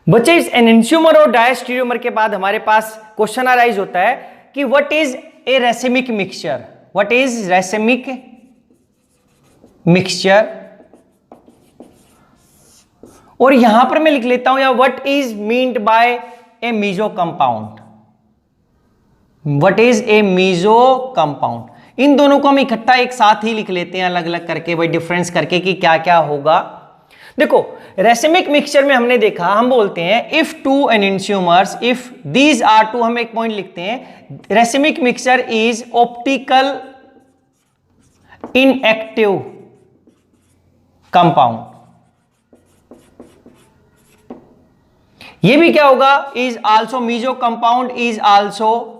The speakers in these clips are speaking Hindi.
बच्चे इस एनेंशियोमर और डायस्टेरियोमर के बाद हमारे पास क्वेश्चन अराइज होता है कि what is a racemic mixture. What is racemic mixture, और यहां पर मैं लिख लेता हूं या what is meant by a meso compound. What is a meso compound. इन दोनों को हम इकट्ठा एक साथ ही लिख लेते हैं अलग अलग करके, भाई डिफरेंस करके कि क्या क्या होगा। देखो रेसिमिक मिक्सचर में हमने देखा, हम बोलते हैं if two enantiomers, if these are two, हम एक पॉइंट लिखते हैं racemic mixture is optical inactive compound. ये भी क्या होगा, is also meso compound is also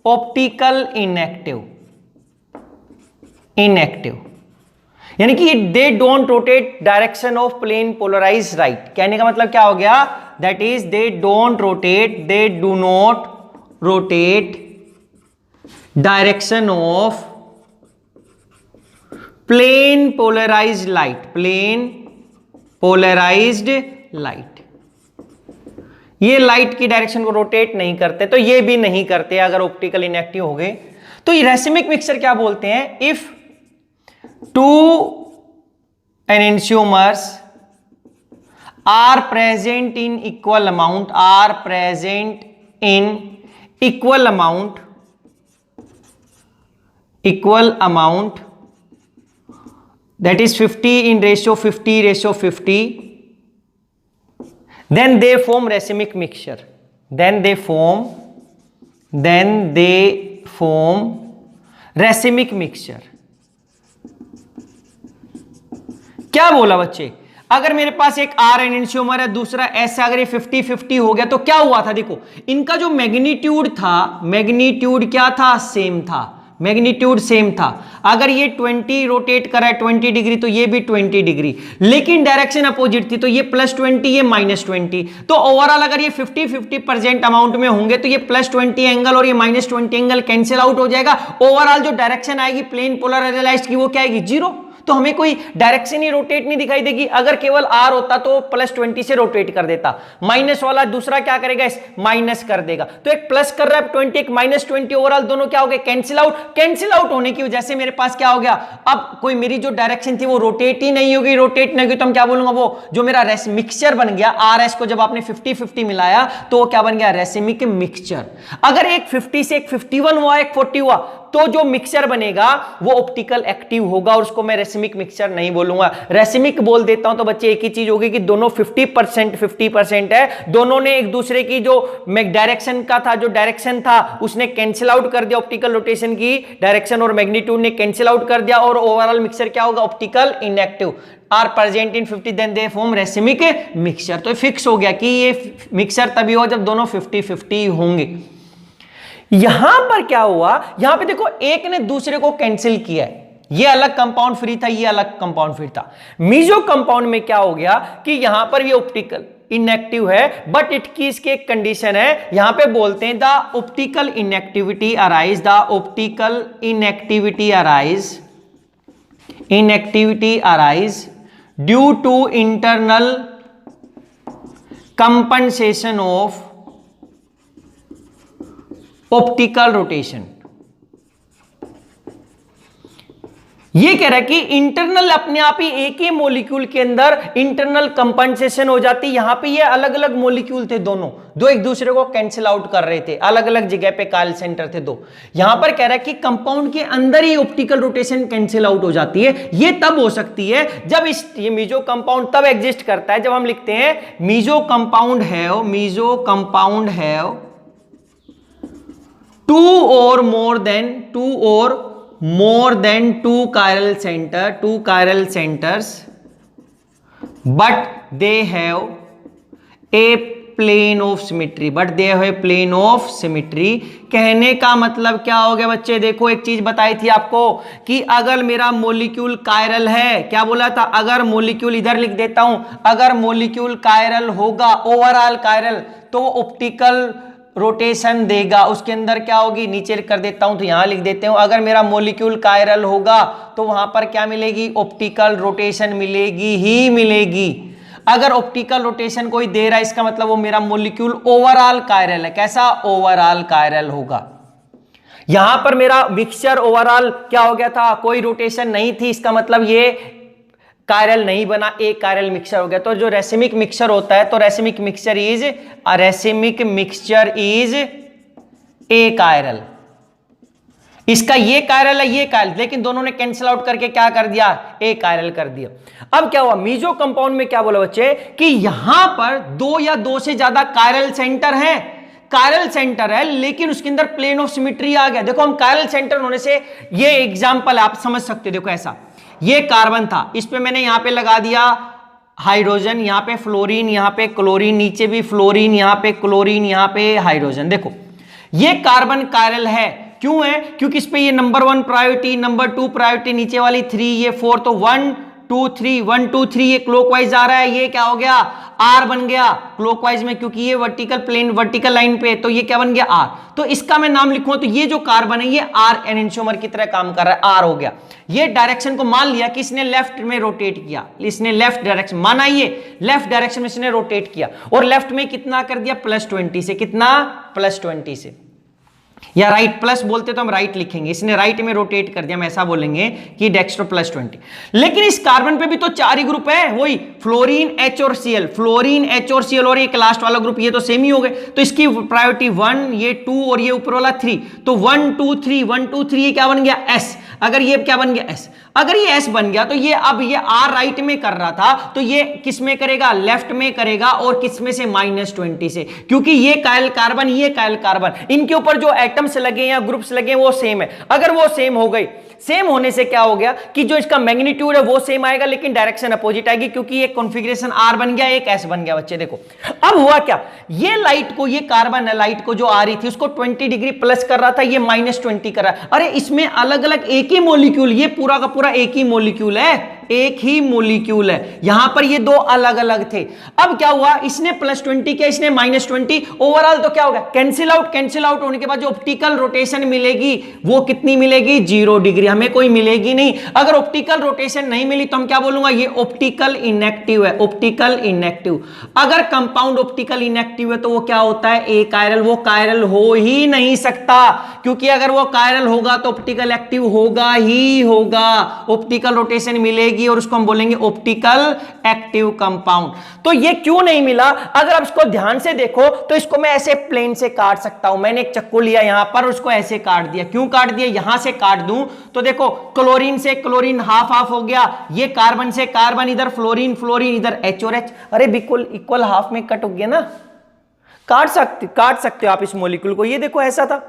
optical inactive. यानी कि they don't rotate direction of plane polarize right. कहने का मतलब क्या हो गया, that is they don't rotate, they do not rotate direction of plane polarized light, plane polarized light. ये लाइट की डायरेक्शन को रोटेट नहीं करते, तो ये भी नहीं करते अगर ऑप्टिकल इनएक्टिव हो गए। तो ये रेसिमिक मिक्सचर क्या बोलते हैं, if two enantiomers are present in equal amount, are present in equal amount that is 50 in ratio 50, then they form racemic mixture, then they form racemic mixture। क्या बोला बच्चे, अगर मेरे पास एक आर एनेंशियोमर है, दूसरा एस है, अगर ये 50-50 हो गया तो क्या हुआ था, देखो इनका जो मैग्नीट्यूड था, मैग्नीट्यूड क्या था, सेम था, मैग्नीट्यूड सेम था। अगर ये 20 रोटेट कर रहा है 20 डिग्री तो ये भी 20 डिग्री, लेकिन डायरेक्शन अपोजिट थी, तो ये +20 ये -20। तो ओवरऑल अगर ये 50-50% अमाउंट में होंगे तो ये +20 एंगल और ये -20 एंगल कैंसिल आउट हो जाएगा। ओवरऑल जो डायरेक्शन आएगी प्लेन पोलराइज्ड की वो क्या आएगी, 0। तो हमें कोई डायरेक्शन ही रोटेट नहीं दिखाई देगी। अगर केवल आर होता तो +20 से रोटेट कर देता, माइनस वाला दूसरा क्या करेगा, माइनस कर देगा। तो एक प्लस कर रहा है 20, एक -20, ओवरऑल दोनों क्या हो गए, कैंसिल आउट होने की वजह से मेरे पास क्या हो गया, अब कोई मेरी जो डायरेक्शन थी वो रोटेट ही नहीं होगी। रोटेट नहीं होगी तो हम क्या बोलूंगा, वो जो मेरा मिक्सचर बन गया आर एस को जब आपने 50-50 मिलाया तो वो क्या बन गया, रेसिमिक मिक्सचर। अगर एक 50 से एक 51 हुआ, एक 40 हुआ, तो जो मिक्सचर बनेगा वो ऑप्टिकल एक्टिव होगा और उसको मैं रेसिमिक मिक्सचर नहीं बोलूंगा, रेसिमिक बोल देता हूं। तो बच्चे एक ही चीज होगी कि दोनों 50% है, दोनों ने एक दूसरे की जो डायरेक्शन का था, जो डायरेक्शन था उसने कैंसिल आउट कर दिया, ऑप्टिकल रोटेशन की डायरेक्शन और मैग्नीट्यूड ने कैंसिल आउट कर दिया, और ओवरऑल मिक्सचर क्या होगा, optical inactive. Are present in 50 then they form racemic mixture. तो फिक्स हो गया कि ये मिक्सचर तभी हो जब दोनों 50-50 होंगे। यहां पर क्या हुआ, यहां पे देखो एक ने दूसरे को कैंसिल किया है, ये अलग कंपाउंड फ्री था, ये अलग कंपाउंड फ्री था। मीजो कंपाउंड में क्या हो गया कि यहां पर ये ऑप्टिकल इनएक्टिव है, बट इट की इसकी एक कंडीशन है, यहां पे बोलते हैं the optical inactivity arise, the optical inactivity arise due to internal compensation of optical rotation. ये कह रहा है कि इंटरनल अपने आप ही एक ही मॉलिक्यूल के अंदर इंटरनल कंपनसेशन हो जाती। यहां पे ये अलग अलग मॉलिक्यूल थे, दोनों दो एक दूसरे को कैंसिल आउट कर रहे थे, अलग अलग जगह पे कायल सेंटर थे दो। यहां पर कह रहा है कि कंपाउंड के अंदर ही ऑप्टिकल रोटेशन कैंसिल आउट हो जाती है। ये तब हो सकती है जब ये मीजो कंपाउंड तब एग्जिस्ट करता है जब हम लिखते हैं meso compound have two or more than two chiral centers, but they have a plane of symmetry, कहने का मतलब क्या हो गया बच्चे, देखो एक चीज बताई थी आपको कि अगर मेरा मॉलिक्यूल कायरल है, क्या बोला था, अगर मॉलिक्यूल, इधर लिख देता हूं, अगर मॉलिक्यूल कायरल होगा, ओवरऑल कायरल, तो ऑप्टिकल रोटेशन देगा। उसके अंदर क्या होगी, नीचे कर देता हूं तो यहां लिख देते हूं, अगर मेरा मॉलिक्यूल कायरल होगा तो वहां पर क्या मिलेगी, ऑप्टिकल रोटेशन मिलेगी ही मिलेगी। अगर ऑप्टिकल रोटेशन कोई दे रहा है इसका मतलब वो मेरा मॉलिक्यूल ओवरऑल कायरल है। कैसा? ओवरऑल कायरल होगा। यहां पर मेरा मिक्सचर ओवरऑल क्या हो गया था? कोई रोटेशन नहीं थी, इसका मतलब ये कायरल नहीं बना, एक कायरल मिक्सचर हो गया। तो जो रेसिमिक मिक्सचर होता है तो racemic mixture is a chiral. इसका ये कायरल है, ये कायरल, लेकिन दोनों ने कैंसिल आउट करके क्या कर दिया? ए कायरल कर दिया। अब क्या हुआ? मीजो कंपाउंड में क्या बोला बच्चे कि यहां पर दो या दो से ज्यादा कायरल सेंटर हैं, कायरल सेंटर है लेकिन उसके अंदर प्लेन ऑफ सिमेट्री आ गया। देखो हम कायरल सेंटर होने से, ये एग्जांपल आप समझ सकते हो। देखो ऐसा, ये कार्बन था, इस पे मैंने यहां पे लगा दिया हाइड्रोजन, यहां पे फ्लोरीन, यहां पे क्लोरीन, नीचे भी फ्लोरीन, यहां पे क्लोरीन, यहां पे हाइड्रोजन। देखो ये कार्बन कायरल है, क्यों है? क्योंकि इस पे ये नंबर 1 प्रायोरिटी, नंबर 2 प्रायोरिटी, नीचे वाली 3, ये 4, तो 1 2 3 1 2 3 ये क्लॉकवाइज आ रहा है, ये क्या हो गया? आर बन गया क्लॉकवाइज में, क्योंकि ये वर्टिकल प्लेन वर्टिकल लाइन पे, तो ये क्या बन गया? आर। तो इसका मैं नाम लिखूं तो ये जो कार्बन है ये आर एनेंटियोमर की तरह काम कर रहा है, आर हो गया। ये डायरेक्शन को मान लिया कि इसने लेफ्ट में रोटेट किया, इसने लेफ्ट डायरेक्शन माना, ये लेफ्ट डायरेक्शन में इसने रोटेट किया, और लेफ्ट में कितना कर दिया? +20 से। कितना? +20 से, या राइट प्लस बोलते तो हम राइट लिखेंगे, इसने राइट में रोटेट कर दिया, हम ऐसा बोलेंगे कि डेक्स्ट्रो +20। लेकिन इस कार्बन पे भी तो 4 ही ग्रुप है, वही फ्लोरीन H और Cl, फ्लोरीन H और Cl, और एक लास्ट वाला ग्रुप ये तो सेम ही हो गए। तो इसकी प्रायोरिटी 1, ये 2 और ये ऊपर वाला 3, तो 1 2 3 1 2 3 ये क्या बन गया? S। अगर ये क्या बन गया? S। अगर ये S बन गया तो ये अब ये R राइट में कर रहा था, तो ये किस में करेगा? लेफ्ट में करेगा, और किस में से? -20 से, क्योंकि ये कायल कार्बन, ये कायल कार्बन, इनके ऊपर जो एटम्स लगे या ग्रुप्स लगे वो सेम है। अगर वो सेम हो गई, सेम होने से क्या हो गया कि जो इसका मैग्नीट्यूड है वो सेम आएगा लेकिन डायरेक्शन अपोजिट आएगी, क्योंकि एक कॉन्फ़िगरेशन R बन गया, एक S बन गया। बच्चे देखो अब हुआ क्या? ये लाइट को, ये कार्बन है, लाइट को जो आ रही थी उसको 20 डिग्री प्लस कर रहा था, ये -20 कर रहा है। अरे इसमें अलग अलग एक ही मॉलिक्यूल, ये पूरा का पूरा एक ही मॉलिक्यूल है, एक ही मॉलिक्यूल है, यहां पर ये दो अलग अलग थे। अब क्या हुआ? इसने +20 किया, इसने -20, ओवरऑल तो क्या हो गया? Cancel out. कैंसिल आउट होने के बाद जो ऑप्टिकल रोटेशन मिलेगी वो कितनी मिलेगी? 0 डिग्री, हमें कोई मिलेगी नहीं। अगर ऑप्टिकल रोटेशन नहीं मिली तो हम क्या बोलूंगा? ये ऑप्टिकल इनएक्टिव है, ऑप्टिकल इनएक्टिव। अगर कंपाउंड ऑप्टिकल इनएक्टिव है तो वो क्या होता है? ए कायरल। वो कायरल हो ही नहीं सकता, क्योंकि अगर वो कायरल होगा तो ऑप्टिकल एक्टिव होगा ही होगा, ऑप्टिकल रोटेशन मिलेगी और उसको हम बोलेंगे ऑप्टिकल एक्टिव कंपाउंड। तो ये क्यों नहीं मिला? अगर आप इसको ध्यान से देखो तो इसको मैं ऐसे प्लेन से काट सकता हूं। मैंने एक चाकू लिया यहां पर, उसको ऐसे काट दिया। क्यों काट दिया? यहां से काट दूं तो देखो क्लोरीन से क्लोरीन हाफ हाफ हो गया, ये कार्बन से कार्बन, इधर फ्लोरीन फ्लोरीन, इधर H और H, अरे बिल्कुल इक्वल हाफ में कट हो गया ना। काट सकते हो आप इस मॉलिक्यूल को। ये देखो ऐसा था,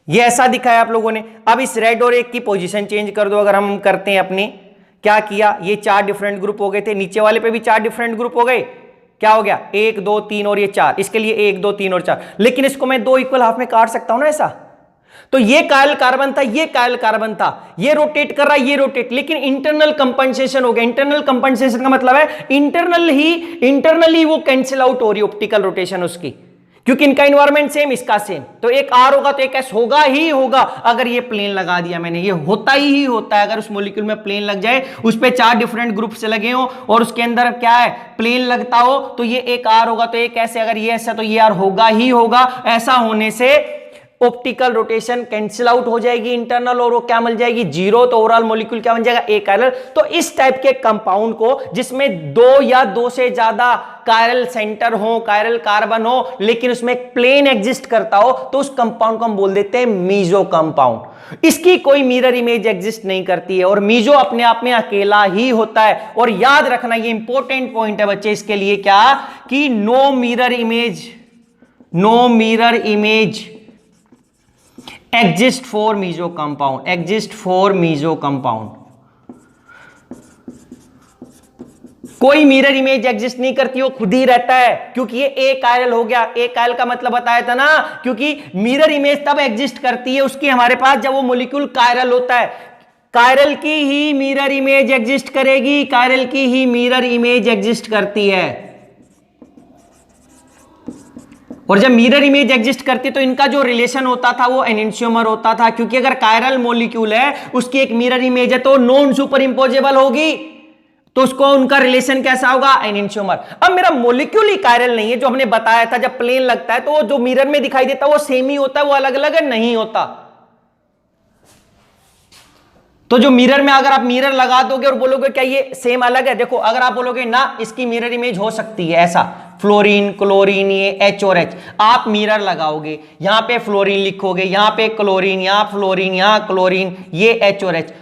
ये ऐसा दिखाया आप लोगों ने। अब इस रेड और एक की पोजीशन चेंज कर दो। अगर हम करते हैं अपनी, क्या किया? ये 4 डिफरेंट ग्रुप हो गए थे, नीचे वाले पे भी 4 डिफरेंट ग्रुप हो गए। क्या हो गया? 1 2 3 और ये 4, इसके लिए 1 2 3 और 4। लेकिन इसको मैं 2 इक्वल हाफ में काट सकता हूं ना ऐसा। तो ये कायल कार्बन था, ये कायल कार्बन था, ये रोटेट कर रहा है, ये रोटेट, लेकिन इंटरनल कंपनसेशन हो गया। इंटरनल कंपनसेशन का मतलब है इंटरनली वो कैंसिल आउट हो रही ऑप्टिकल रोटेशन उसकी, क्योंकि इनका इन्वायरमेंट सेम, इसका सेम। तो एक R होगा तो एक S होगा ही होगा। अगर ये प्लेन लगा दिया मैंने, ये होता ही होता है। अगर उस मॉलिक्यूल में प्लेन लग जाए, उस पे 4 डिफरेंट ग्रुप से लगे हो और उसके अंदर क्या है? प्लेन लगता हो, तो ये एक R होगा तो एक S है, अगर ये S है तो ये R होगा ही होगा। ऐसा होने से ऑप्टिकल रोटेशन कैंसिल आउट हो जाएगी इंटरनल, और वो क्या मिल जाएगी? 0। तो ओवरऑल मॉलिक्यूल क्या बन जाएगा? ए कायरल। तो इस टाइप के कंपाउंड को, जिसमें 2 या 2 से ज्यादा कायरल सेंटर हो, कायरल कार्बन हो, लेकिन उसमें एक प्लेन एग्जिस्ट करता हो, तो उस कंपाउंड को हम बोल देते हैं मीजो कंपाउंड। इसकी कोई मिरर इमेज एग्जिस्ट नहीं करती है, और मीजो अपने आप में अकेला ही होता है। और याद रखना, ये इंपॉर्टेंट पॉइंट है बच्चे इसके लिए, क्या कि no mirror image exist for meso compound, कोई मिरर इमेज एग्जिस्ट नहीं करती, वो खुद ही रहता है, क्योंकि ये ए कायरल हो गया। ए कायरल का मतलब बताया था ना, क्योंकि मिरर इमेज तब एग्जिस्ट करती है उसकी हमारे पास जब वो मॉलिक्यूल कायरल होता है। कायरल की ही मिरर इमेज एग्जिस्ट करेगी, कायरल की ही मिरर इमेज एग्जिस्ट करती है। और जब मिरर इमेज एग्जिस्ट करती तो इनका जो रिलेशन होता था वो एनेंटियोमर होता था, क्योंकि अगर कायरल मॉलिक्यूल है उसकी एक मिरर इमेज है तो नॉन सुपर इंपोजेबल होगी। तो उसको उनका रिलेशन कैसा होगा, एनेंशियोमर। अब मेरा मोलिक्यूल ही कायरल नहीं है, जो हमने बताया था जब प्लेन लगता है तो वो जो मिरर में दिखाई देता है वो सेम ही होता है, वो अलग अलग नहीं होता। तो जो मिरर में अगर आप मिरर लगा दोगे और बोलोगे क्या ये सेम अलग है, देखो अगर आप बोलोगे ना इसकी मिरर इमेज हो सकती है ऐसा, फ्लोरीन क्लोरीन ये H और H, आप मिरर लगाओगे यहां पे फ्लोरीन लिखोगे, यहां पे क्लोरीन, यहां फ्लोरीन, यहां क्लोरीन, ये H और H।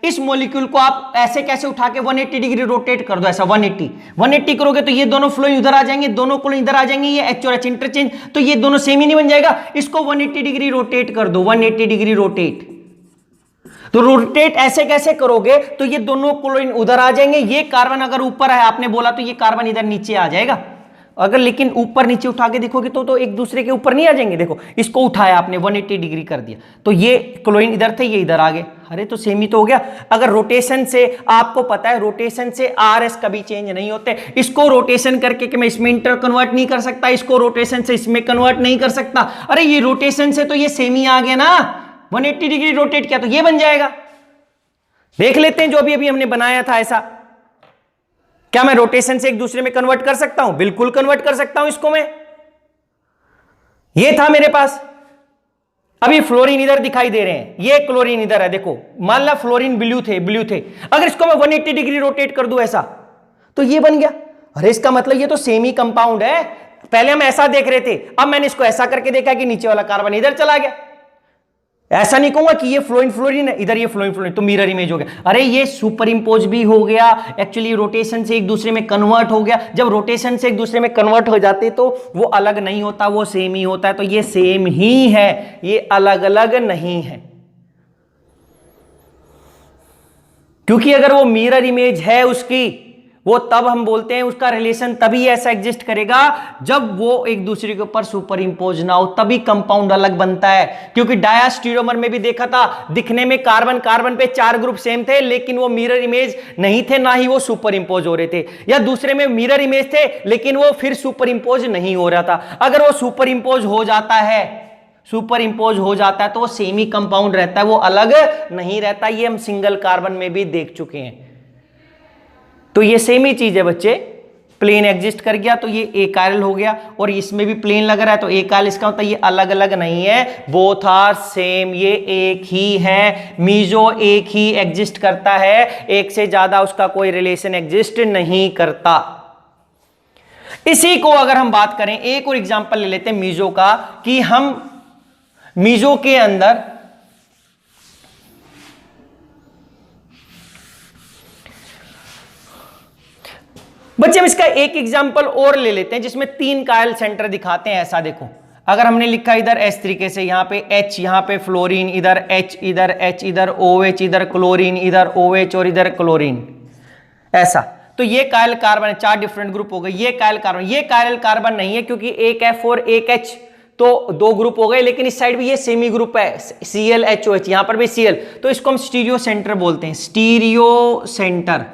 इस मॉलिक्यूल को आप ऐसे कैसे उठा के 180 डिग्री रोटेट कर दो, ऐसा 180 करोगे तो ये दोनों फ्लोरीन उधर आ जाएंगे, दोनों क्लोरीन इधर आ जाएंगे, ये H और H इंटरचेंज, तो ये दोनों सेम ही नहीं बन जाएगा। इसको 180 डिग्री रोटेट कर दो, 180 डिग्री रोटेट। तो रोटेट ऐसे कैसे करोगे तो ये दोनों क्लोरीन उधर आ जाएंगे, ये कार्बन अगर ऊपर है आपने बोला तो ये कार्बन इधर नीचे आ जाएगा। अगर लेकिन ऊपर नीचे उठा के देखोगे तो एक दूसरे के ऊपर नहीं आ जाएंगे। देखो इसको उठाया आपने 180 डिग्री कर दिया तो ये क्लोरीन इधर थे, ये इधर आ गए, अरे तो सेम ही तो हो गया। अगर रोटेशन से आपको पता है रोटेशन से RS कभी चेंज नहीं होते, इसको रोटेशन करके कि मैं इसमें इंटर कन्वर्ट नहीं कर सकता, इसको रोटेशन से इसमें कन्वर्ट नहीं कर सकता, अरे ये रोटेशन से तो ये सेम ही आ गया ना, 180 डिग्री रोटेट किया तो ये बन जाएगा। देख लेते हैं जो अभी हमने बनाया था ऐसा, क्या मैं रोटेशन से एक दूसरे में कन्वर्ट कर सकता हूं? बिल्कुल कन्वर्ट कर सकता हूं इसको मैं। ये था मेरे पास, अभी फ्लोरीन इधर दिखाई दे रहे हैं, ये क्लोरीन इधर है, देखो मान ला फ्लोरीन ब्लू थे, अगर इसको मैं 180 डिग्री रोटेट कर दूं ऐसा तो ये बन गया। अरे इसका मतलब ये तो सेम ही कंपाउंड है, पहले हम ऐसा देख रहे थे, अब मैंने इसको ऐसा करके देखा कि नीचे वाला कार्बन इधर चला गया। ऐसा नहीं कहूंगा कि ये फ्लोरीन है, इधर ये फ्लोरीन तो मिरर इमेज हो गया। अरे ये सुपर इंपोज भी हो गया, एक्चुअली रोटेशन से एक दूसरे में कन्वर्ट हो गया। जब रोटेशन से एक दूसरे में कन्वर्ट हो जाते तो वो अलग नहीं होता, वो सेम ही होता है। तो ये सेम ही है, ये अलग अलग नहीं है, क्योंकि अगर वो मिरर इमेज है उसकी, वो तब हम बोलते हैं उसका रिलेशन तभी ऐसा एग्जिस्ट करेगा जब वो एक दूसरे के ऊपर सुपर इंपोज ना हो, तभी कंपाउंड अलग बनता है। क्योंकि डायस्टीरियोमर में भी देखा था, दिखने में कार्बन पे 4 ग्रुप सेम थे, लेकिन वो मिरर इमेज नहीं थे, ना ही वो सुपर इंपोज हो रहे थे। या दूसरे में मिरर इमेज थे लेकिन वो फिर सुपर इंपोज नहीं हो रहा था। अगर वो सुपर इंपोज हो जाता है तो वो सेम ही कंपाउंड रहता है, वो अलग नहीं रहता। ये हम सिंगल कार्बन में भी देख चुके हैं। तो ये सेम ही चीज है बच्चे, प्लेन एग्जिस्ट कर गया तो ये एकाइरल हो गया, और इसमें भी प्लेन लग रहा है तो एकाइरल, इसका मतलब ये अलग अलग नहीं है, बोथ आर सेम, ये एक ही है। मीजो एक ही एग्जिस्ट करता है, एक से ज्यादा उसका कोई रिलेशन एग्जिस्ट नहीं करता। इसी को अगर हम बात करें, एक और एग्जांपल ले लेते हैं मीजो का, कि हम मीजो के अंदर बच्चे हम इसका एक एग्जांपल और ले लेते हैं जिसमें 3 कायल सेंटर दिखाते हैं। ऐसा देखो, अगर हमने लिखा इधर इस तरीके से, यहां पे H, यहां पे फ्लोरीन, इधर H, इधर H, इधर OH, इधर क्लोरीन, इधर OH और इधर क्लोरीन, ऐसा, तो ये कायल कार्बन है, 4 डिफरेंट ग्रुप हो गए। ये कायल कार्बन, ये कायल कार्बन नहीं है क्योंकि एक F और एक H, तो 2 ग्रुप हो गए। लेकिन इस साइड भी ये सेमी ग्रुप है, ClHOH, यहां पर भी Cl, तो इसको हम स्टीरियो सेंटर बोलते हैं, स्टीरियो सेंटर,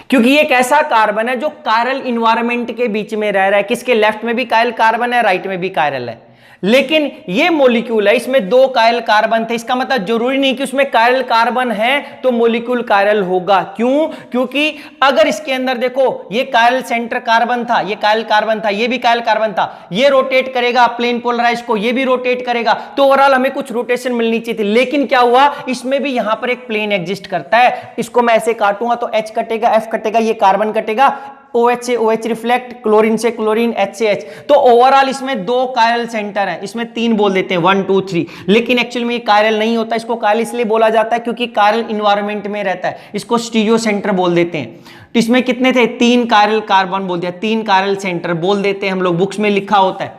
क्योंकि ये एक ऐसा कार्बन है जो कायरल इन्वायरमेंट के बीच में रह रहा है। किसके लेफ्ट में भी कायल कार्बन है, राइट में भी कायरल है, लेकिन ये मॉलिक्यूल है, इसमें 2 कायल कार्बन थे। इसका मतलब जरूरी नहीं कि उसमें कायल कार्बन है तो मॉलिक्यूल कायरल होगा। क्यों? क्योंकि अगर इसके अंदर देखो, ये कायल सेंटर कार्बन था, ये कायल कार्बन था, ये भी कायल कार्बन था, ये रोटेट करेगा प्लेन पोलराइज को, ये भी रोटेट करेगा, तो ओवरऑल हमें कुछ रोटेशन मिलनी चाहिए थी। लेकिन क्या हुआ, इसमें भी यहां पर एक प्लेन एग्जिस्ट करता है। इसको मैं ऐसे काटूंगा तो H कटेगा, F कटेगा, ये कार्बन कटेगा, OH से OH रिफ्लेक्ट, क्लोरीन से क्लोरीन, H से H, तो ओवरऑल इसमें 2 कायरल सेंटर हैं। इसमें 3 बोल देते हैं, 1 2 3, लेकिन एक्चुअली में ये कायरल नहीं होता। इसको कायरल इसलिए बोला जाता है क्योंकि कायरल इन्वायरमेंट में रहता है, इसको स्टीरियो सेंटर बोल देते हैं। तो इसमें कितने थे, 3 कायरल कार्बन बोल दिया, 3 कायरल सेंटर बोल देते हैं हम लोग, बुक्स में लिखा होता है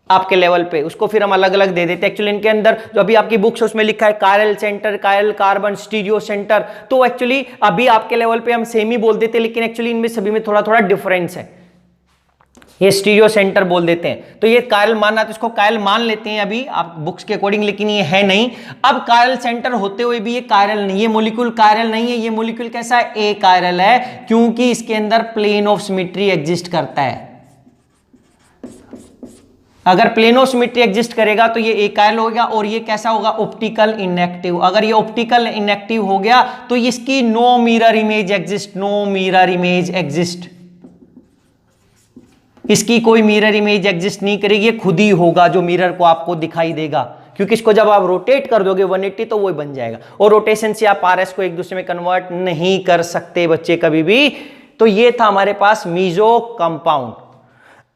आपके लेवल पे, उसको फिर हम अलग अलग दे देते हैं। एक्चुअली इनके अंदर जो अभी आपकी बुक्स है उसमें लिखा है chiral centre, chiral carbon, stereo centre, तो एक्चुअली अभी आपके लेवल पे हम सेम ही बोल देते हैं, लेकिन एक्चुअली इनमें सभी में थोड़ा थोड़ा डिफरेंस है। ये स्टीरियो सेंटर बोल देते हैं, तो ये कायरल मानना, तो इसको कायरल मान लेते हैं अभी आप बुक्स के अकॉर्डिंग, लेकिन ये है नहीं। अब कायरल सेंटर होते हुए भी ये कायरल नहीं, ये मॉलिक्यूल कायरल नहीं है। ये मॉलिक्यूल कैसा है, ए कायरल है, क्योंकि इसके अंदर प्लेन ऑफ सिमेट्री एग्जिस्ट करता है। अगर प्लेनोसिमेट्री एग्जिस्ट करेगा तो ये एकाइल होगा और ये कैसा होगा, ऑप्टिकल इनएक्टिव। अगर ये ऑप्टिकल इनएक्टिव हो गया तो इसकी no mirror image exist, no mirror image exist, इसकी कोई मिरर इमेज एग्जिस्ट नहीं करेगी, ये खुद ही होगा जो मिरर को आपको दिखाई देगा, क्योंकि इसको जब आप रोटेट कर दोगे 180 तो वो बन जाएगा। और रोटेशन से आप आरएस को एक दूसरे में कन्वर्ट नहीं कर सकते बच्चे कभी भी। तो ये था हमारे पास मीजो कंपाउंड।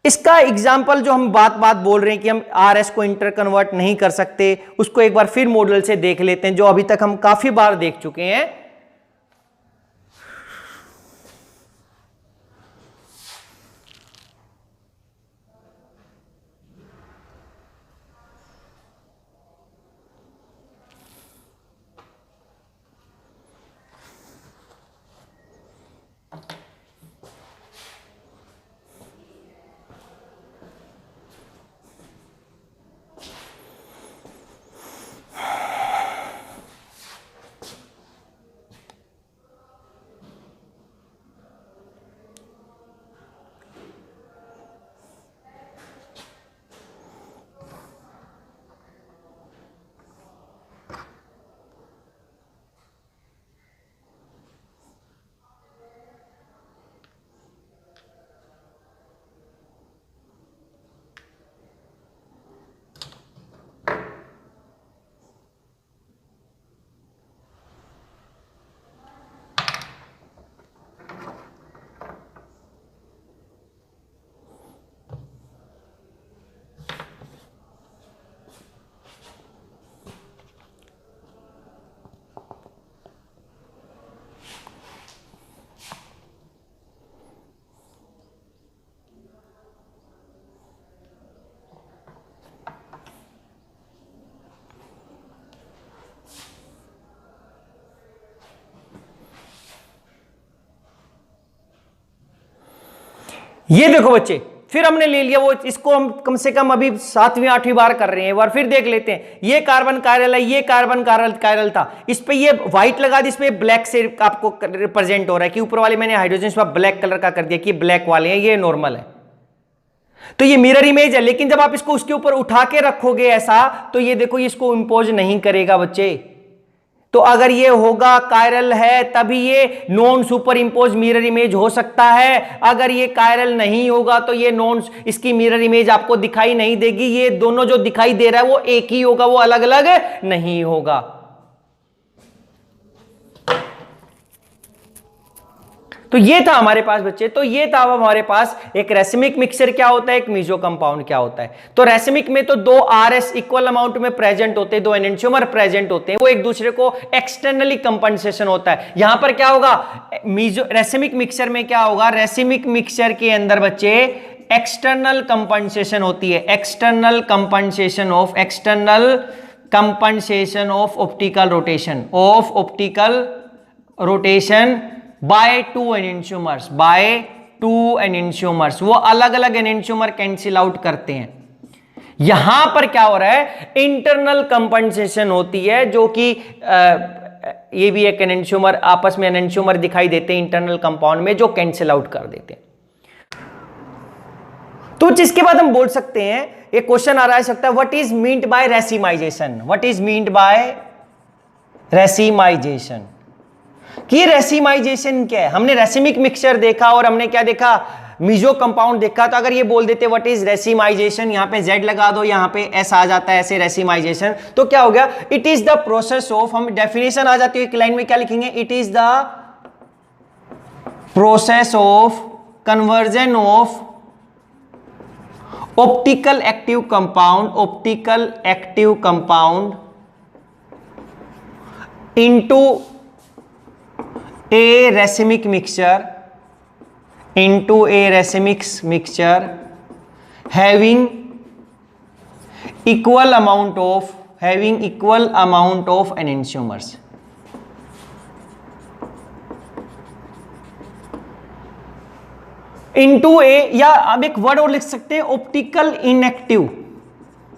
इसका एग्जाम्पल जो हम बात बोल रहे हैं कि हम आरएस को इंटर कन्वर्ट नहीं कर सकते, उसको एक बार फिर मॉडल से देख लेते हैं, जो अभी तक हम काफी बार देख चुके हैं। ये देखो बच्चे, फिर हमने ले लिया वो, इसको हम कम से कम अभी 7वीं 8वीं बार कर रहे हैं। एक बार फिर देख लेते हैं। ये कार्बन कायरल है, ये कार्बन कायरल था, इस पे ये व्हाइट लगा दी, इस पे ब्लैक से आपको रिप्रेजेंट हो रहा है कि ऊपर वाले मैंने हाइड्रोजन इस पर ब्लैक कलर का कर दिया कि ब्लैक वाले हैं, ये नॉर्मल है। तो ये मिरर इमेज है, लेकिन जब आप इसको उसके ऊपर उठा के रखोगे ऐसा, तो ये देखो इसको इंपोज नहीं करेगा बच्चे। तो अगर ये होगा कायरल है तभी ये non super impose mirror image हो सकता है। अगर ये कायरल नहीं होगा तो ये नॉन, इसकी मिरर इमेज आपको दिखाई नहीं देगी। ये दोनों जो दिखाई दे रहा है वो एक ही होगा, वो अलग अलग नहीं होगा। तो ये था हमारे पास बच्चे, तो ये था हमारे पास एक रेसिमिक मिक्सचर क्या होता है, एक मीजो कंपाउंड क्या होता है। तो रेसिमिक में तो दो आरएस इक्वल अमाउंट में प्रेजेंट होते हैं, दो एनेंटियोमर प्रेजेंट होते हैं, वो एक दूसरे को एक्सटर्नली कंपनसेशन होता है। यहां पर क्या होगा, मीजो रेसिमिक मिक्सचर में क्या होगा, रेसिमिक मिक्सचर के अंदर बच्चे एक्सटर्नल कंपनसेशन होती है, external compensation of optical rotation by two enantiomers, वो अलग अलग एनेंटियोमर कैंसिल आउट करते हैं। यहां पर क्या हो रहा है, इंटरनल कंपनसेशन होती है, जो कि ये भी एक एनेंटियोमर, आपस में एनेंटियोमर दिखाई देते हैं इंटरनल कंपाउंड में, जो कैंसिल आउट कर देते हैं। तो जिसके बाद हम बोल सकते हैं, एक क्वेश्चन आ रहा है सकता है, what is meant by racemisation, what is meant by racemisation, कि रेसिमाइजेशन क्या है। हमने रेसिमिक मिक्सचर देखा और हमने क्या देखा, मीजो कंपाउंड देखा। तो अगर ये बोल देते व्हाट इज रेसिमाइजेशन, यहां पे Z लगा दो, यहां पे S आ जाता है ऐसे रेसिमाइजेशन, तो क्या हो गया, it is the process of, हम डेफिनेशन आ जाती है एक लाइन में, क्या लिखेंगे, it is the process of conversion of optical active compound into a racemic mixture having equal amount of enantiomers. Into a, या अब एक वर्ड और लिख सकते हैं, optical inactive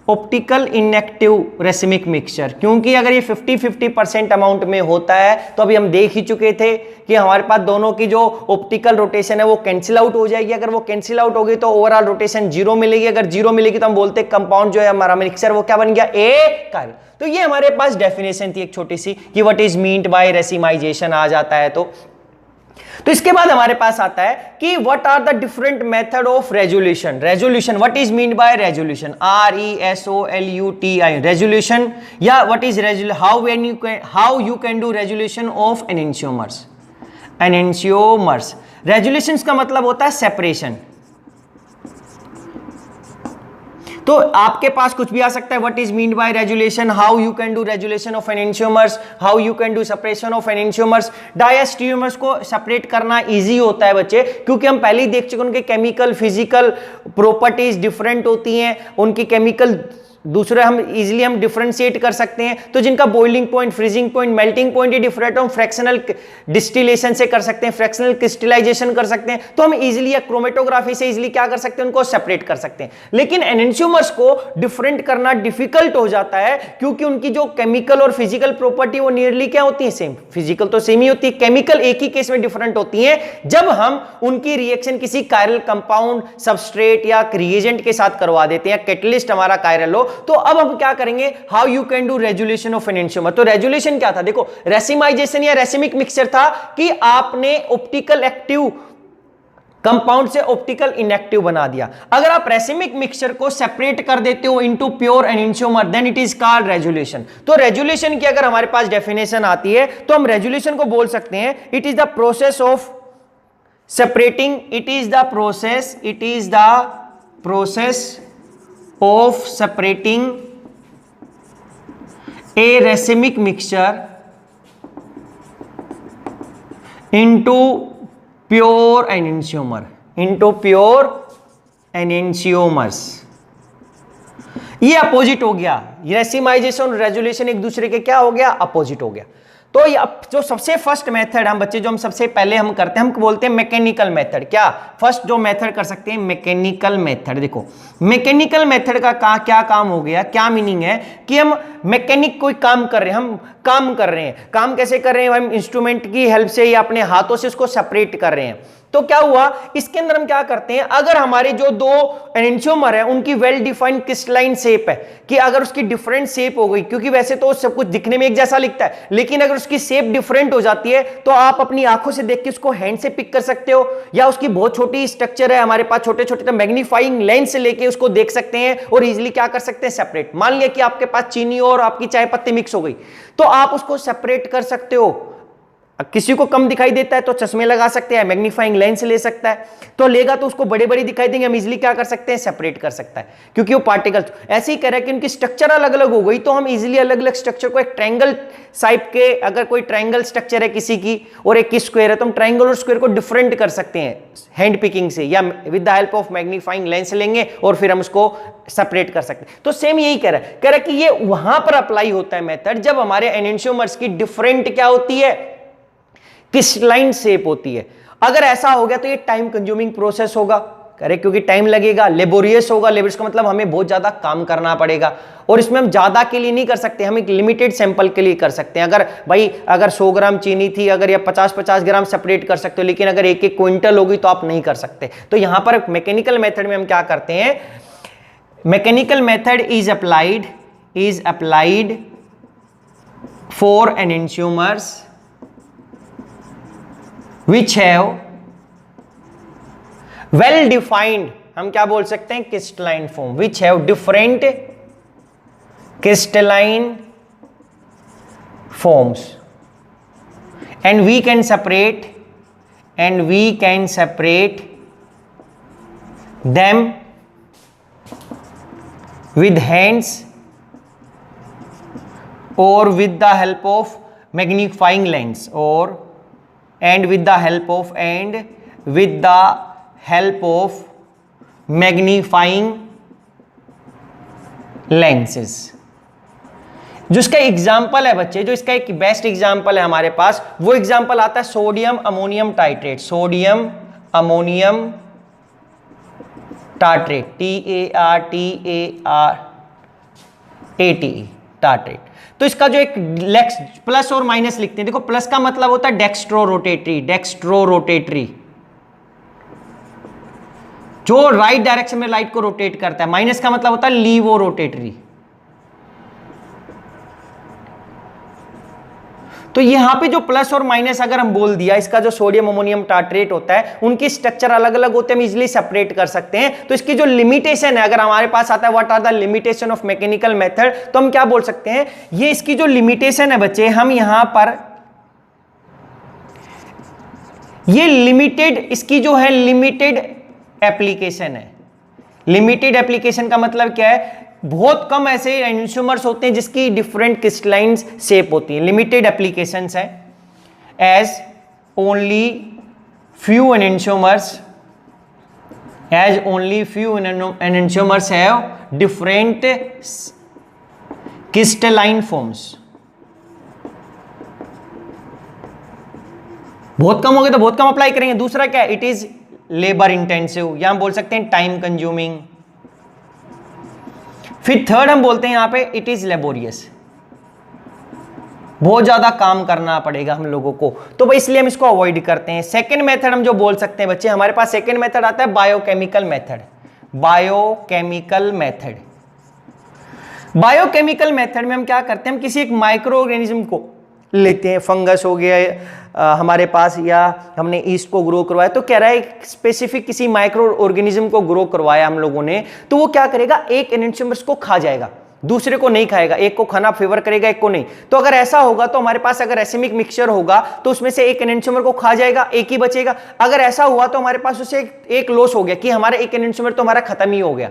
optical inactive racemic mixture, क्योंकि अगर ये 50-50% अमाउंट में होता है तो अभी हम देख ही चुके थे कि हमारे पास दोनों की जो ऑप्टिकल रोटेशन है वो कैंसिल आउट हो जाएगी। अगर वो कैंसिल आउट हो गई तो ओवरऑल रोटेशन जीरो मिलेगी। अगर जीरो मिलेगी तो हम बोलते हैं कंपाउंड जो है हमारा मिक्सचर वो क्या बन गया, ए कायरल। तो ये हमारे पास डेफिनेशन थी एक छोटी सी कि what is meant by racemisation आ जाता है। तो इसके बाद हमारे पास आता है कि what are the different method of resolution. Resolution, what is mean by resolution, RESOLUTI, resolution, या what is how you can do resolution of enantiomers. Enantiomers resolution का मतलब होता है सेपरेशन। तो आपके पास कुछ भी आ सकता है, what is mean by resolution, how you can do resolution of enantiomers, how you can do separation of enantiomers. Diastereomers को सेपरेट करना इजी होता है बच्चे, क्योंकि हम पहले ही देख चुके उनके केमिकल फिजिकल प्रॉपर्टीज डिफरेंट होती हैं, उनकी केमिकल दूसरे हम डिफरेंशिएट कर सकते हैं। तो जिनका boiling point, freezing point, melting point ही डिफरेंट, हम फ्रैक्शनल डिस्टिलेशन से कर सकते हैं, फ्रैक्शनल क्रिस्टलाइजेशन कर सकते हैं। तो हम इजीली या क्रोमेटोग्राफी से इजीली क्या कर सकते हैं, उनको सेपरेट कर सकते हैं। लेकिन एनेंशियोमर्स को डिफरेंट करना डिफिकल्ट हो जाता है, क्योंकि उनकी जो केमिकल और फिजिकल प्रॉपर्टी वो नियरली क्या होती है, सेम। फिजिकल तो सेम ही होती है, केमिकल एक ही केस में डिफरेंट होती है जब हम उनकी रिएक्शन किसी कायरल कंपाउंड, सबस्ट्रेट या रिएजेंट के साथ करवा देते हैं, कैटलिस्ट हमारा कायरल हो। तो अब हम क्या करेंगे, how you can do resolution of enantiomer. तो रेजुलेशन क्या था, देखो रेसिमाइजेशन या रेसिमिक मिक्सचर था कि आपने ऑप्टिकल एक्टिव कंपाउंड से ऑप्टिकल इनएक्टिव बना दिया। अगर आप रेसिमिक मिक्सचर को सेपरेट कर देते हो into pure enantiomer, then it is called resolution. तो रेजुलेशन की अगर हमारे पास डेफिनेशन आती है तो हम रेजुलेशन को बोल सकते हैं, it is the process of separating, it is the process of separating a racemic mixture into pure enantiomers। ये अपोजिट हो गया, रेसिमाइजेशन और रेजुलेशन एक दूसरे के क्या हो गया, अपोजिट हो गया। तो ये जो सबसे फर्स्ट मेथड हम बच्चे जो हम सबसे पहले हम करते हैं, हम बोलते हैं मैकेनिकल मेथड। क्या फर्स्ट जो मेथड कर सकते हैं, मैकेनिकल मेथड। देखो मैकेनिकल मेथड का क्या काम हो गया, क्या मीनिंग है कि हम मैकेनिक कोई काम कर रहे हैं, हम काम कर रहे हैं। काम कैसे कर रहे हैं, हम इंस्ट्रूमेंट की हेल्प से या अपने हाथों से उसको सेपरेट कर रहे हैं। तो क्या हुआ, इसके अंदर हम क्या करते हैं, अगर हमारे जो दो एनेंशियोमर है उनकी वेल डिफाइंड क्रिस्टलाइन शेप है, कि अगर उसकी डिफरेंट शेप हो गई, क्योंकि वैसे तो सब कुछ दिखने में एक जैसा लिखता है, लेकिन अगर उसकी शेप डिफरेंट हो जाती है तो आप अपनी आंखों से देख के उसको हैंड से पिक कर सकते हो, या उसकी बहुत छोटी स्ट्रक्चर है हमारे पास, छोटे छोटे तो मैग्नीफाइंग लेंस से लेके उसको देख सकते हैं और इजीली क्या कर सकते हैं, सेपरेट। मान लिया कि आपके पास चीनी और आपकी चाय पत्ती मिक्स हो गई, तो आप उसको सेपरेट कर सकते हो। किसी को कम दिखाई देता है तो चश्मे लगा सकते हैं, मैग्नीफाइंग लेंस ले सकता है, तो लेगा तो उसको बड़े बड़े दिखाई देंगे, हम इजीली क्या कर सकते हैं, सेपरेट कर सकता है, क्योंकि वो पार्टिकल्स। ऐसे ही कह रहा है कि उनकी स्ट्रक्चर अलग अलग हो गई, तो हम इजीली अलग अलग स्ट्रक्चर को एक ट्रायंगल टाइप के, अगर कोई ट्रायंगल स्ट्रक्चर है किसी की और एक स्क्वायर है, तो हम ट्रायंगल और स्क्वायर को डिफरेंट कर सकते हैं हैंड पिकिंग से, या with the help of magnifying lens लेंगे और फिर हम उसको सेपरेट कर सकते हैं। तो सेम यही कह रहा है कि ये वहां पर अप्लाई होता है मेथड जब हमारे एनेंशियोमर्स की डिफरेंट क्या होती है, क्रिस्टलाइन शेप होती है। अगर ऐसा हो गया तो ये टाइम कंज्यूमिंग प्रोसेस होगा, करेक्ट, क्योंकि टाइम लगेगा, लेबोरियस होगा। लेबोरियस का मतलब हमें बहुत ज्यादा काम करना पड़ेगा, और इसमें हम ज्यादा के लिए नहीं कर सकते, हम एक लिमिटेड सैंपल के लिए कर सकते हैं। अगर भाई अगर 100 ग्राम चीनी थी, अगर या 50-50 ग्राम सेपरेट कर सकते हो, लेकिन अगर एक एक क्विंटल होगी तो आप नहीं कर सकते। तो यहां पर मैकेनिकल मेथड में हम क्या करते हैं, mechanical method is applied for enantiomers which have well defined, हम क्या बोल सकते हैं, crystalline form, which have different crystalline forms, and we can separate them with hands or with the help of magnifying lens, and with the help of magnifying lenses। जो इसका एग्जाम्पल है बच्चे, जो इसका एक बेस्ट एग्जाम्पल है हमारे पास, वो एग्जाम्पल आता है sodium ammonium titrate, sodium ammonium titrate, TAR ATE tartrate. तो इसका जो एक लेक्स प्लस और माइनस लिखते हैं, देखो प्लस का मतलब होता है डेक्स्ट्रो रोटेटरी, डेक्स्ट्रो रोटेटरी जो राइट डायरेक्शन में लाइट को रोटेट करता है, माइनस का मतलब होता है लीवो रोटेटरी। तो यहां पे जो प्लस और माइनस अगर हम बोल दिया, इसका जो सोडियम अमोनियम टार्ट्रेट होता है उनकी स्ट्रक्चर अलग अलग होते हैं, हम इजीली सेपरेट कर सकते हैं। तो इसकी जो लिमिटेशन है, अगर हमारे पास आता है what are the limitation of mechanical method, तो हम क्या बोल सकते हैं, ये इसकी जो लिमिटेशन है बच्चे, हम यहां पर ये लिमिटेड, इसकी जो है लिमिटेड एप्लीकेशन है। लिमिटेड एप्लीकेशन का मतलब क्या है, बहुत कम ऐसे एंजियोमर्स होते हैं जिसकी डिफरेंट क्रिस्टलाइन शेप होती है। लिमिटेड एप्लीकेशंस है, as only few enantiomers have different crystalline forms. बहुत कम हो गए तो बहुत कम अप्लाई करेंगे। दूसरा क्या है, इट इज लेबर इंटेंसिव, या हम बोल सकते हैं टाइम कंज्यूमिंग। फिर थर्ड हम बोलते हैं यहां पे इट इज लेबोरियस, बहुत ज्यादा काम करना पड़ेगा हम लोगों को, तो भाई इसलिए हम इसको अवॉइड करते हैं। सेकंड मेथड हम जो बोल सकते हैं बच्चे, हमारे पास सेकंड मेथड आता है biochemical method. Biochemical method, biochemical method में हम क्या करते हैं, हम किसी एक माइक्रो ऑर्गेनिज्म को लेते हैं, फंगस हो गया हमारे पास, या हमने ईस्ट को ग्रो करवाया, तो कह रहा है स्पेसिफिक किसी माइक्रो ऑर्गेनिज्म को ग्रो करवाया हम लोगों ने, तो वो क्या करेगा, एक एनेंटियोमर्स को खा जाएगा, दूसरे को नहीं खाएगा, एक को खाना फेवर करेगा, एक को नहीं। तो अगर ऐसा होगा तो हमारे पास अगर एसिमिक मिक्सचर होगा तो उसमें से एक एनेंटियोमर को खा जाएगा, एक ही बचेगा। अगर ऐसा हुआ तो हमारे पास उससे एक लॉस हो गया कि हमारा एक एनेंटियोमर तो हमारा खत्म ही हो गया,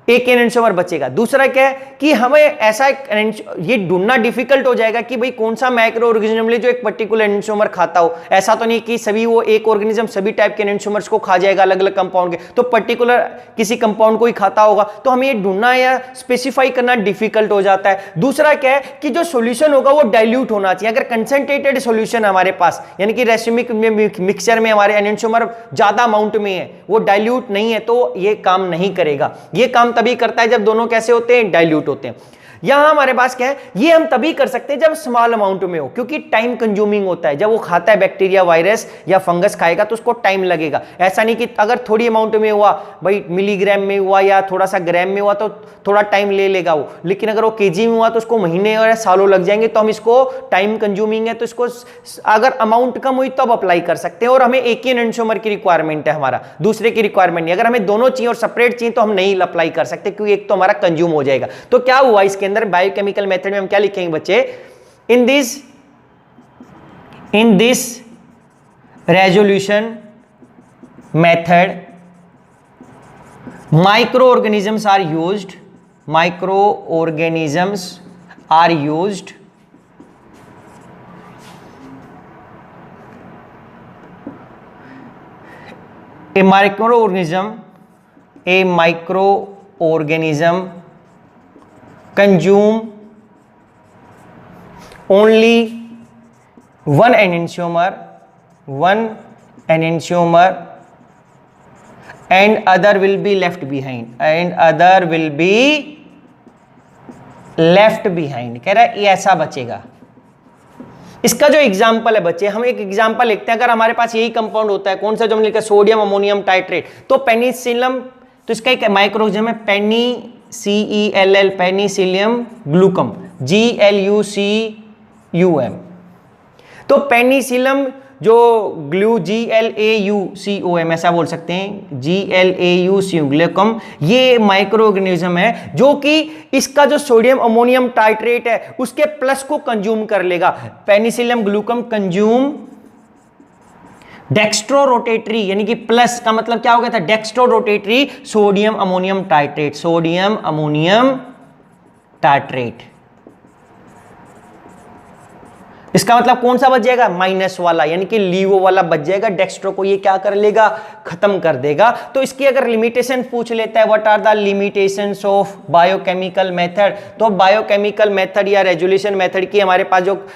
एक एनेंटियोमर बचेगा। दूसरा क्या है कि हमें ऐसा ये ढूंढना डिफिकल्ट हो जाएगा कि भाई कौन सा माइक्रो ऑर्गेनिज्म ले जो एक पर्टिकुलर एनेंटियोमर खाता हो। ऐसा तो नहीं कि सभी वो एक ऑर्गेनिज्म सभी टाइप के एनेंटियोमर्स को खा जाएगा अलग अलग कंपाउंड के, तो पर्टिकुलर किसी कंपाउंड को ही खाता होगा, तो हमें ये ढूंढना या स्पेसिफाई करना डिफिकल्ट हो जाता है। दूसरा क्या है कि जो सोल्यूशन होगा वो डाइल्यूट होना चाहिए। अगर कंसंट्रेटेड सोल्यूशन हमारे पास, यानी कि रेसिमिक मिक्सचर में हमारे एनेंटियोमर ज्यादा अमाउंट में है, वो डाइल्यूट नहीं है, तो ये काम नहीं करेगा। ये काम तभी करता है जब दोनों कैसे होते हैं, डाइल्यूट होते हैं। यहां हमारे पास क्या है, ये हम तभी कर सकते हैं जब स्मॉल अमाउंट में हो, क्योंकि टाइम कंज्यूमिंग होता है। जब वो खाता है बैक्टीरिया, वायरस या फंगस खाएगा तो उसको टाइम लगेगा। ऐसा नहीं कि अगर थोड़ी अमाउंट में हुआ, भाई मिलीग्राम में हुआ या थोड़ा सा ग्राम में हुआ तो थोड़ा टाइम ले लेगा वो, लेकिन अगर वो केजी में हुआ तो उसको महीने और सालों लग जाएंगे। तो हम इसको टाइम कंज्यूमिंग है तो इसको अगर अमाउंट कम हुई तब अप्लाई कर सकते हैं। और हमें एक ही एनेंटियोमर की रिक्वायरमेंट है, हमारा दूसरे की रिक्वायरमेंट नहीं। अगर हमें दोनों चाहिए और सेपरेट चाहिए तो हम नहीं अप्लाई कर सकते, क्योंकि एक तो हमारा कंज्यूम हो जाएगा। तो क्या हुआ इसके अंदर, बायोकेमिकल मेथड में हम क्या लिखेंगे बच्चे, in this resolution method microorganisms are used a microorganism consume only one enantiomer and other will be left behind कह रहा है ये ऐसा बचेगा। इसका जो एग्जाम्पल है बच्चे, हम एक एग्जाम्पल लिखते हैं। अगर हमारे पास यही कंपाउंड होता है, कौन सा जो हमने लिखा, सोडियम अमोनियम टाइट्रेट, तो पेनिसिलियम, तो इसका एक माइक्रोऑर्गेनिज्म है पेनिसिलियम ग्लूकम, GLUCUM। तो पेनिसिलियम जो GLAUCOM ऐसा बोल सकते हैं, GLAUCOM ग्लूकम, ये माइक्रो ऑर्गेनिज्म है जो कि इसका जो सोडियम अमोनियम टाइट्रेट है उसके प्लस को कंज्यूम कर लेगा। Penicillium glaucum consume dextro rotatory, यानी कि प्लस का मतलब क्या हो गया था, dextro rotatory sodium ammonium tartrate. इसका मतलब कौन सा बच जाएगा, माइनस वाला, यानी कि लीवो वाला बच जाएगा। डेक्स्ट्रो को ये क्या कर लेगा, खत्म कर देगा। तो इसकी अगर लिमिटेशन पूछ लेता है, what are the limitations of biochemical method, तो बायोकेमिकल मेथड या रेजोल्यूशन मेथड की हमारे पास जो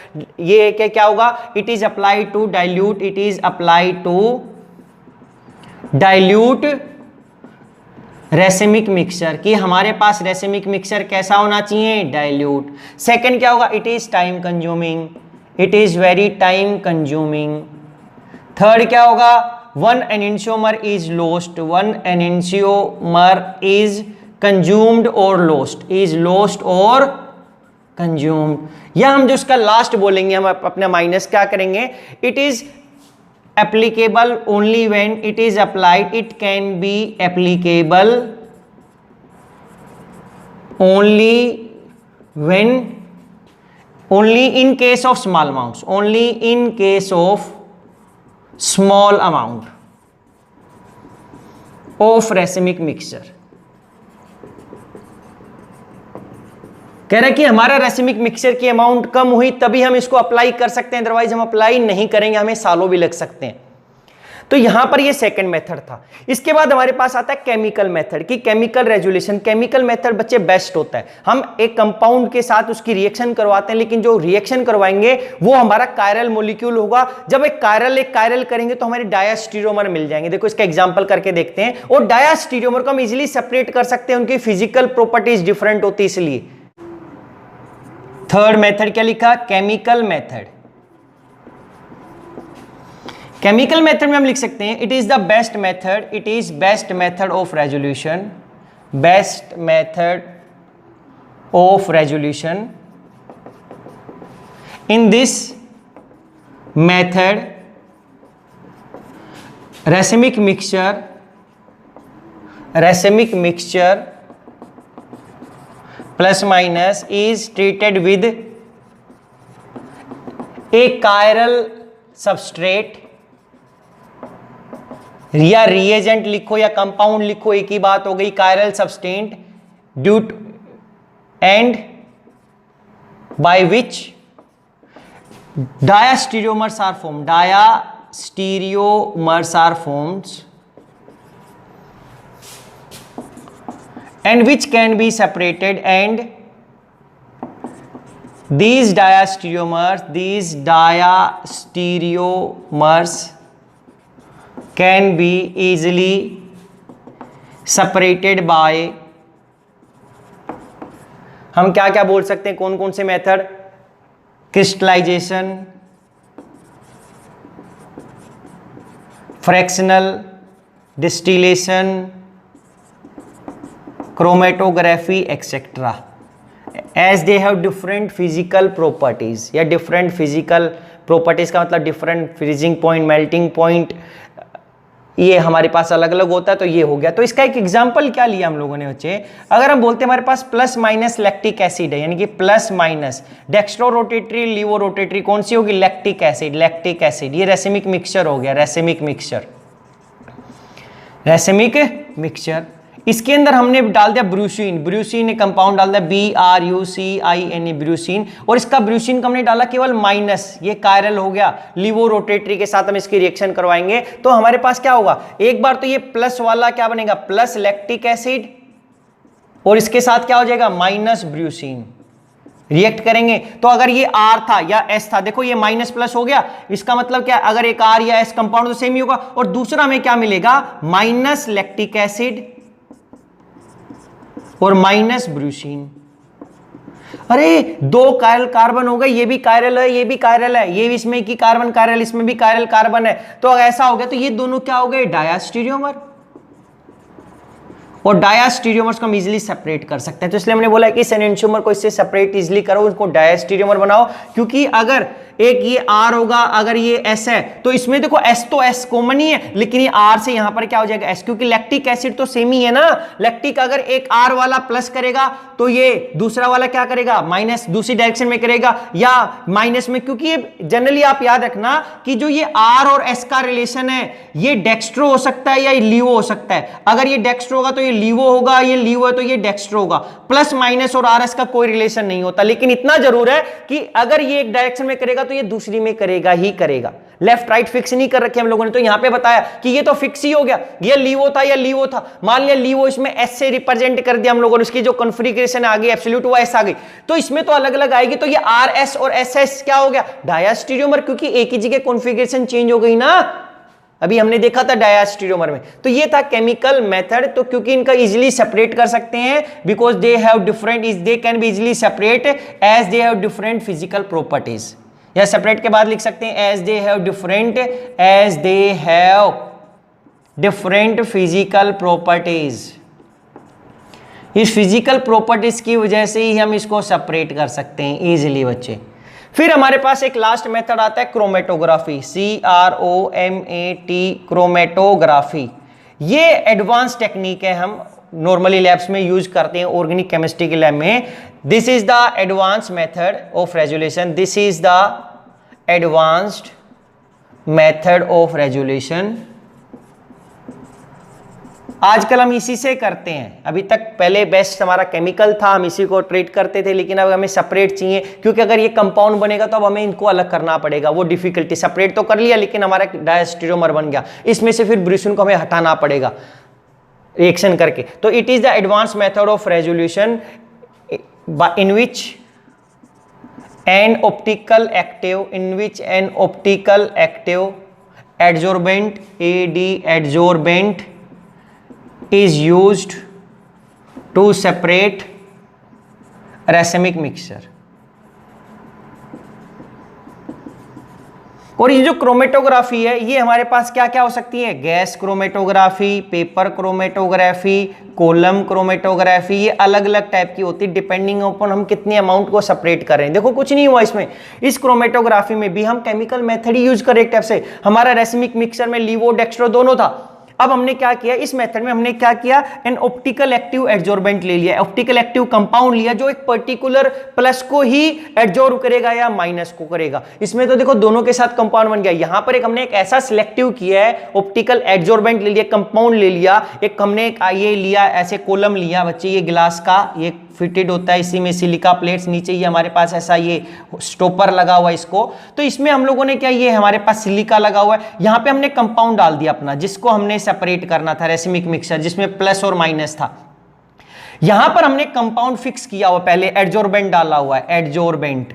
ये है क्या होगा, it is applied to dilute racemic mixture, कि हमारे पास रेसिमिक मिक्सचर कैसा होना चाहिए, डाइल्यूट। सेकंड क्या होगा, it is time consuming, it is very time consuming. Third क्या होगा, one enantiomer is lost, one enantiomer is consumed और लॉस्ट, इज लॉस्ट और कंज्यूम्ड। या हम जो इसका लास्ट बोलेंगे, हम अपना माइनस क्या करेंगे, it is applicable only when it is applied, it can be applicable only when, only in case of small amounts, only in case of small amount of racemic mixture। कह रहा है कि हमारा रेसिमिक मिक्सचर की अमाउंट कम हुई तभी हम इसको अप्लाई कर सकते हैं, अदरवाइज हम अप्लाई नहीं करेंगे, हमें सालों भी लग सकते हैं। तो यहां पर ये सेकंड मेथड था। इसके बाद हमारे पास आता है केमिकल मेथड, कि केमिकल रेजोल्यूशन। केमिकल मेथड बच्चे बेस्ट होता है, हम एक कंपाउंड के साथ उसकी रिएक्शन करवाते हैं, लेकिन जो रिएक्शन करवाएंगे वो हमारा कायरल मॉलिक्यूल होगा। जब एक कायरल करेंगे तो हमारे डायास्टीरियोमर मिल जाएंगे। देखो इसका एग्जांपल करके देखते हैं। और डायास्टीरियोमर को हम इजीली सेपरेट कर सकते हैं, उनकी फिजिकल प्रॉपर्टीज डिफरेंट होती है इसलिए। थर्ड मेथड क्या लिखा, केमिकल मेथड। केमिकल मेथड में हम लिख सकते हैं it is the best method, it is best method of resolution, best method of resolution. In this method racemic mixture plus minus is treated with a chiral substrate, या reagent लिखो या कंपाउंड लिखो, एक ही बात हो गई, chiral substrate due to, and by which diastereomers are formed, diastereomers are formed and which can be separated, and these diastereomers can be easily separated by, हम क्या क्या बोल सकते हैं, कौन कौन से method, crystallization, fractional distillation, chromatography etc, as they have different physical properties, या different physical properties का मतलब different freezing point, melting point, ये हमारे पास अलग अलग होता है। तो ये हो गया। तो इसका एक एग्जांपल क्या लिया हम लोगों ने बच्चे, अगर हम बोलते हैं हमारे पास प्लस माइनस लैक्टिक एसिड है, यानी कि plus minus dextro rotatory, levo rotatory, कौन सी होगी, लैक्टिक एसिड, लैक्टिक एसिड। ये रेसिमिक मिक्सचर हो गया, रेसिमिक मिक्सचर। इसके अंदर हमने डाल दिया ब्रूसीन ने कंपाउंड डाल दिया BRUCIN, ब्रूसीन। और इसका ब्रूसीन का हमने डाला केवल माइनस, ये कायरल हो गया, लीवो रोटेटरी के साथ हम इसकी रिएक्शन करवाएंगे तो हमारे पास क्या होगा, एक बार तो ये प्लस वाला क्या बनेगा, प्लस लैक्टिक एसिड, और इसके साथ क्या हो जाएगा, माइनस ब्रूसीन। रिएक्ट करेंगे तो अगर ये R था या S था, देखो ये माइनस प्लस हो गया, इसका मतलब क्या, अगर एक R या S कंपाउंड तो सेम ही होगा। और दूसरा में क्या मिलेगा, माइनस लैक्टिक एसिड और माइनस ब्रूसीन। अरे दो कायरल कार्बन हो गए, ये भी कायरल है, ये भी कायरल है, ये भी इसमें की कार्बन कायरल, इसमें भी कायरल कार्बन है। तो ऐसा हो गया, तो ये दोनों क्या हो गए, डायास्टीरियोमर। और डायास्टीरियोमर्स को हम इजीली सेपरेट कर सकते हैं। तो इसलिए हमने बोला कि इस एनेंशियोमर को इससे सेपरेट इजीली करो, उसको डायास्टीरियोमर बनाओ। क्योंकि अगर एक ये R होगा, अगर ये S है, तो इसमें देखो S तो S कॉमन ही है, लेकिन ये R से यहां पर क्या हो जाएगा S, क्योंकि लैक्टिक एसिड तो सेम ही है ना। लैक्टिक अगर एक R वाला प्लस करेगा तो ये दूसरा वाला क्या करेगा, माइनस दूसरी डायरेक्शन में करेगा, या माइनस में। क्योंकि ये जनरली आप याद रखना कि जो ये R और S का रिलेशन है, ये डेक्स्ट्रो हो सकता है या लीवो हो सकता है। अगर ये डेक्स्ट्रो होगा तो ये लीवो होगा, ये लीवो है तो ये डेक्स्ट्रो होगा। प्लस माइनस और RS का कोई रिलेशन नहीं होता, लेकिन इतना जरूर है कि अगर ये एक डायरेक्शन में करेगा तो ये दूसरी में करेगा ही करेगा। लेफ्ट राइट फिक्स नहीं कर रखे हम लोगों ने, तो यहां पे बताया कि ये तो फिक्स ही हो गया, ये लीवो था या लीवो था। मान लिया लीवो, इसमें S से रिप्रेजेंट कर दिया हम लोगों ने, उसकी जो कॉन्फ़िगरेशन आ गई एब्सोल्यूट वो S आ गई, तो इसमें तो अलग अलग आएगी। तो ये RS और SS क्या हो गया, डायास्टीरियोमर, क्योंकि एक ही जगह कॉन्फ़िगरेशन चेंज हो गई ना। अभी हमने देखा था डायस्टेरियोमर में। तो ये था केमिकल मेथड। तो क्योंकि इनका इजीली सेपरेट कर सकते हैं because they have different they can be easily separate as they have different physical properties, या सेपरेट के बाद लिख सकते हैं as they have different physical properties. इस फिजिकल प्रॉपर्टीज की वजह से ही हम इसको सेपरेट कर सकते हैं इजीली बच्चे। फिर हमारे पास एक लास्ट मेथड आता है क्रोमेटोग्राफी, CROMAT, क्रोमेटोग्राफी। ये एडवांस टेक्निक है, हम नॉर्मली लैब्स में यूज करते हैं, ऑर्गेनिक केमिस्ट्री के लैब में। This is the advance method of resolution, this is the advanced method of resolution. आजकल हम इसी से करते हैं, अभी तक पहले बेस्ट हमारा केमिकल था, हम इसी को ट्रीट करते थे, लेकिन अब हमें सेपरेट चाहिए क्योंकि अगर ये कंपाउंड बनेगा तो अब हमें इनको अलग करना पड़ेगा। वो डिफिकल्टी, सेपरेट तो कर लिया लेकिन हमारा डायस्टेरियोमर बन गया, इसमें से फिर ब्रिसिन को हमें हटाना पड़ेगा रिएक्शन करके। तो it is the advance method of resolution in which an optical active adsorbent adsorbent is used to separate racemic mixture। और ये जो क्रोमेटोग्राफी है ये हमारे पास क्या क्या हो सकती है, gas chromatography, paper chromatography, column chromatography, ये अलग अलग टाइप की होती है डिपेंडिंग अपॉन हम कितने अमाउंट को सेपरेट कर रहे हैं। देखो कुछ नहीं हुआ इसमें, इस क्रोमेटोग्राफी में भी हम केमिकल मेथड ही यूज करें एक टाइप से। हमारा रेसिमिक मिक्सचर में लीवो डेक्स्ट्रो दोनों था। अब हमने क्या किया, इस मेथड में हमने क्या किया, एन ऑप्टिकल एक्टिव एडजॉर्बेंट ले लिया, ऑप्टिकल एक्टिव कंपाउंड लिया जो एक पर्टिकुलर प्लस को ही एडजॉर्ब करेगा या माइनस को करेगा। इसमें तो देखो दोनों के साथ कंपाउंड बन गया। यहां पर एक हमने एक ऐसा सिलेक्टिव किया है, ऑप्टिकल एडजॉर्बेंट ले लिया, कंपाउंड ले लिया, एक हमने एक ये लिया ऐसे कॉलम लिया बच्चे, ये ग्लास का ये फिटेड होता है, इसी में सिलिका प्लेट्स, नीचे ये हमारे पास ऐसा ये स्टॉपर लगा हुआ है इसको। तो इसमें हम लोगों ने क्या, ये हमारे पास सिलिका लगा हुआ है, यहां पे हमने कंपाउंड डाल दिया अपना जिसको हमने सेपरेट करना था, रेसिमिक मिक्सचर जिसमें प्लस और माइनस था। यहां पर हमने कंपाउंड फिक्स किया हुआ, पहले एडजॉर्बेंट डाला हुआ है, एडजॉर्बेंट।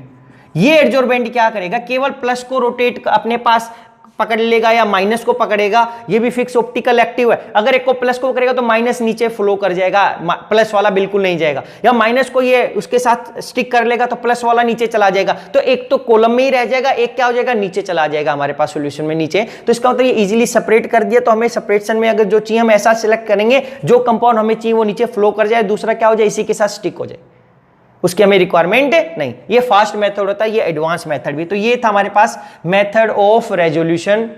ये एडजॉर्बेंट क्या करेगा, केवल प्लस को रोटेट अपने पास पकड़ लेगा या माइनस को पकड़ेगा, ये भी फिक्स ऑप्टिकल एक्टिव है। अगर एक को प्लस को करेगा तो माइनस नीचे फ्लो कर जाएगा, प्लस वाला बिल्कुल नहीं जाएगा, या माइनस को ये उसके साथ स्टिक कर लेगा तो प्लस वाला नीचे चला जाएगा। तो एक तो कॉलम में ही रह जाएगा, एक क्या हो जाएगा, नीचे चला जाएगा हमारे पास सॉल्यूशन में नीचे। तो इसका मतलब ये इजीली सेपरेट कर दिया। तो हमें सेपरेशन में अगर जो चाहिए हम ऐसा सिलेक्ट करेंगे जो कंपाउंड हमें चाहिए वो नीचे फ्लो कर जाए, दूसरा क्या हो जाए इसी के साथ स्टिक हो जाए, उसकी हमें रिक्वायरमेंट नहीं। ये फास्ट मेथड होता है, ये एडवांस मेथड भी। तो ये था हमारे पास मेथड ऑफ रेजोल्यूशन।